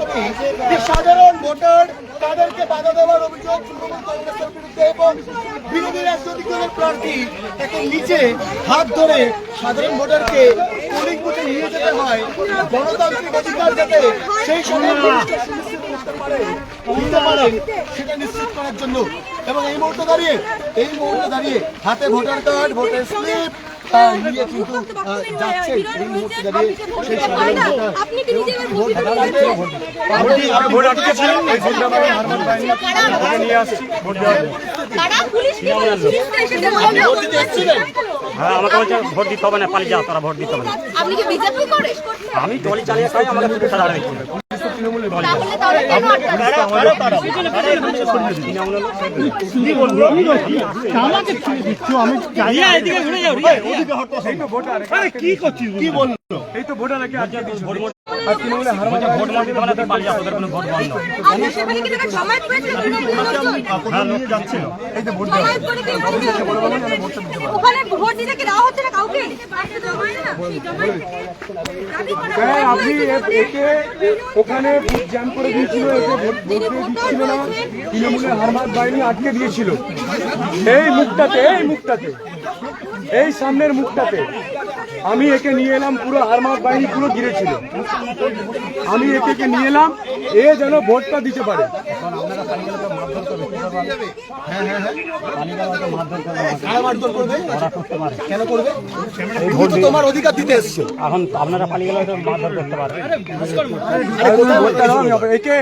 ছবি যে সাধারণ ভোটার তাদেরকে বাধা দেওয়ার অভিযোগ তৃণমূল কংগ্রেসের বিরুদ্ধে এবং বিরোধী রাজনৈতিক দলের প্রার্থী তাকে নিচে হাত ধরে সাধারণ ভোটারকে পোলিং বুথে নিয়ে যেতে হয় গণতান্ত্রিক অধিকার যাতে সেই সময় সুনিশ্চিত করতে পারে সেটা নিশ্চিত করার জন্য। এবং এই মুহূর্তে দাঁড়িয়ে হাতে ভোটার কার্ড, ভোটার স্লিপ নিয়ে কিন্তু যাচ্ছে এই মুহূর্তে দাঁড়িয়ে সেই সাধারণ হ্যাঁ, আমাকে বলছে ভোট দিতে হবে না, পালিয়ে যাও, তোরা ভোট দিতে হবে না। আমি টলি চালিয়ে খাই, আমাকে কি করছিস কি বললো এই তো ভোটার আগে আপনি একে ওখানে জ্যাম করে দিয়েছিল, একে ভোট দিচ্ছিল না, তৃণমূলের হারমাত বাহিনী আটকে দিয়েছিল এই মুখটাতে এই সামনের মুখটাতে। আমি একে নিয়ে এলাম, পুরো হারমাত বাহিনী পুরো ঘিরেছিল, আমি একে নিয়ে এলাম এ যেন ভোটটা দিতে পারে। কেন করবে? তোমার অধিকার দিতে এসছো, এখন আপনারা পালিয়ে গেলে মারধর করতে পারে। একে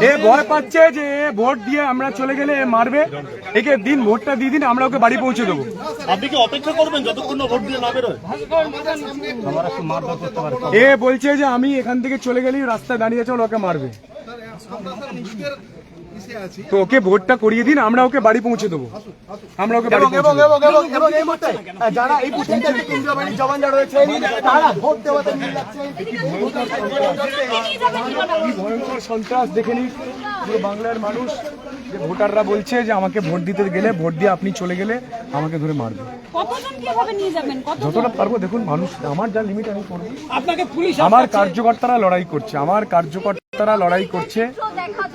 এ ভয় পাচ্ছে যে এ ভোট দিয়ে আমরা চলে গেলে এ মারবে, একে দিন ভোটটা দিয়ে দিন, আমরা ওকে বাড়ি পৌঁছে দেবো। আপনি কি অপেক্ষা করবেন যতক্ষণ ভোট দিয়ে না বেরোয়? এ বলছে যে আমি এখান থেকে চলে গেলেই রাস্তায় দাঁড়িয়ে আছে, ওকে মারবে। তো ওকে ভোটটা করিয়ে দিন, আমরা ওকে বাড়ি পৌঁছে দেবো, আমরা ওকে বাড়ি পৌঁছে দেবো। যারা এই বুথে কেন্দ্রীয় বাহিনীর জওয়ানরা রয়েছে তারা ভোট দেওয়াতে নিয়ে যাচ্ছে। কি ভয়ঙ্কর সন্ত্রাস দেখে নিন পুরো বাংলার মানুষ, যে ভোটাররা বলছে যে আমাকে ভোট দিতে গেলে, ভোট দিয়ে আপনি চলে গেলে আমাকে ধরে মারবে। যতটা পারবো দেখুন, মানুষ আমার যা লিমিট আমি করবো। আমার কার্যকর্তারা লড়াই করছে,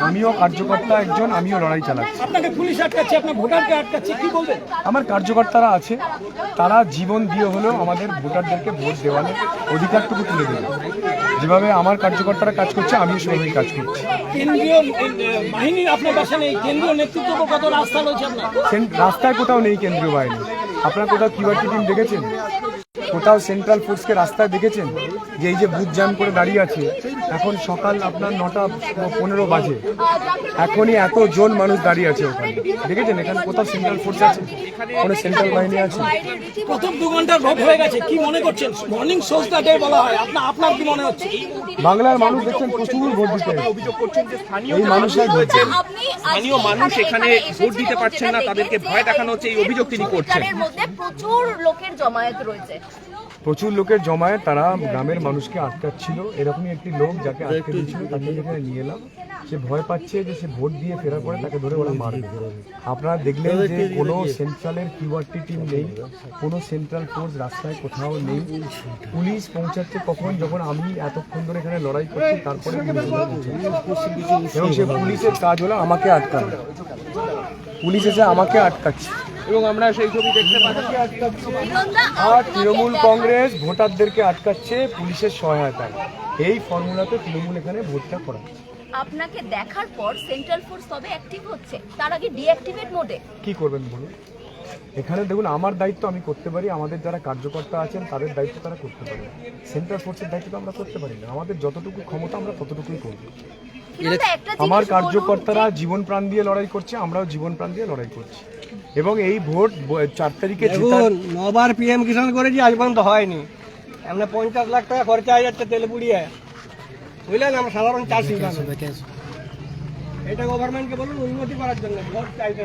আমিও কার্যকর্তা একজন, আমিও লড়াই চালাচ্ছি। আপনাকে পুলিশ আটকাচ্ছে, আপনার ভোটারকে আটকাচ্ছে, কি বলবেন? আমার কার্যকর্তারা আছে, তারা জীবন দিয়ে হলেও আমাদের ভোটারদেরকে ভোট দেওয়ানোর অধিকারটুকু তুলে দেবে। যেভাবে আমার কার্যকর্তারা কাজ করছে, আমিও সেভাবেই কাজ করছি। কেন্দ্রীয় বাহিনী আপনার পাশে নেই, কেন্দ্রীয় নেতৃত্ব কত রাস্তা রয়েছে আপনার? রাস্তায় কোথাও নেই কেন্দ্রীয় বাহিনী। আপনারা কোথাও কিউআরটি টিম দেখেছেন? কোথাও সেন্ট্রাল ফোর্সকে রাস্তায় দেখেছেন? যে এই যে বুথ জ্যাম করে দাঁড়িয়ে আছে, এখন সকাল আপনার 9:15 বাজে, এখনই এতজন মানুষ দাঁড়িয়ে আছে ওখানে, দেখেছেন? এখানে কোথাও সেন্ট্রাল ফোর্স আছে? কোনো সেন্ট্রাল বাহিনী আছে? প্রথম 2 ঘন্টার ভোট হয়ে গেছে, কি মনে করছেন? মর্নিং সোজটা ডে বলা হয়, আপনার কি মনে হচ্ছে? বাংলার মানুষ দেখছেন প্রচুর ভোট দিতে, অভিযোগ করছেন যে এই মানুষের স্থানীয় মানুষ এখানে ভোট দিতে পারছেন না, তাদেরকে ভয় দেখানো হচ্ছে, এই অভিযোগ তিনি করছেন। প্রচুর লোকের জমায়েত রয়েছে, প্রচুর লোকের জমায়েত, তারা গ্রামের মানুষকে আটকাচ্ছিল। এরকমই একটি লোক যাকে আটকে দিয়েছিল, তাকে যেখানে নিয়ে এলাম, সে ভয় পাচ্ছে যে সে ভোট দিয়ে ফেরার পরে তাকে ধরে ওরা মারবে। আপনারা দেখলেন যে কোনো সেন্ট্রালের কিউআরটি টিম নেই, কোনো সেন্ট্রাল ফোর্স রাস্তায় কোথাও নেই। পুলিশ পৌঁছাচ্ছে কখন? যখন আমি এতক্ষণ ধরে এখানে লড়াই করছি, তারপরে এবং সে পুলিশের কাজ হলো আমাকে আটকানো। পুলিশ এসে আমাকে আটকাচ্ছে এবং আমরা সেই ছবি দেখতে পাচ্ছি। আর তৃণমূল কংগ্রেস ভোটারদেরকে আটকাচ্ছে পুলিশের সহায়তায়। এই ফর্মুলাতে তৃণমূল এখানে ভোটটা করাচ্ছে। আপনাকে দেখার পর সেন্ট্রাল ফোর্স তবে অ্যাক্টিভ হচ্ছে, তার আগে ডিঅ্যাক্টিভেট মোডে। কি করবেন বলুন? এখানে দেখুন, আমার দায়িত্ব আমি করতে পারি, আমাদের যারা কার্যকর্তা আছেন তাদের দায়িত্ব তারা করতে পারে। সেন্ট্রাল ফোর্সের দায়িত্ব আমরা করতে পারি না। আমাদের যতটুকু ক্ষমতা আমরা ততটুকুই করব। আমার কার্যকর্তারা জীবন প্রাণ দিয়ে লড়াই করছে, আমরাও জীবন প্রাণ দিয়ে লড়াই করছি। এবং এই ভোট 4 তারিখে 9বার PM কিষাণ করেছি, আজ পর্যন্ত হয়নি। আমরা 50 লাখ টাকা খরচা হয়ে যাচ্ছে তেলে পুড়িয়ে, বুঝলেন? আমরা সাধারণ চাষি, এটা গভর্নমেন্টকে বলুন উন্নতি করার জন্য ভোট চাইতে।